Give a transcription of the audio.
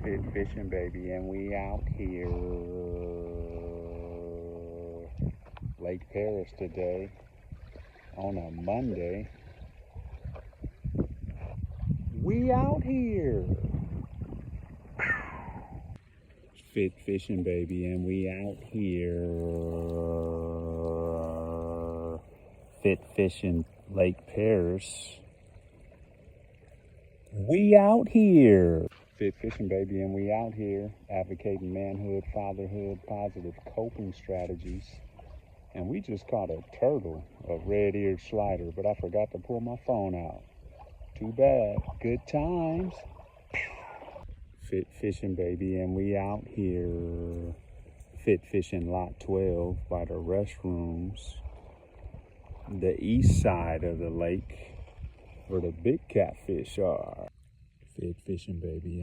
Fit fishing, baby, and we out here. Lake Perris today on a Monday. We out here. Fit fishing, baby, and we out here. Fit fishing, Lake Perris. We out here. Fit fishing, baby, and we out here advocating manhood, fatherhood, positive coping strategies. And we just caught a turtle, a red-eared slider, but I forgot to pull my phone out. Too bad. Good times. Fit fishing, baby, and we out here. Fit fishing lot 12 by the restrooms. The east side of the lake where the big catfish are. Fit fishing, baby.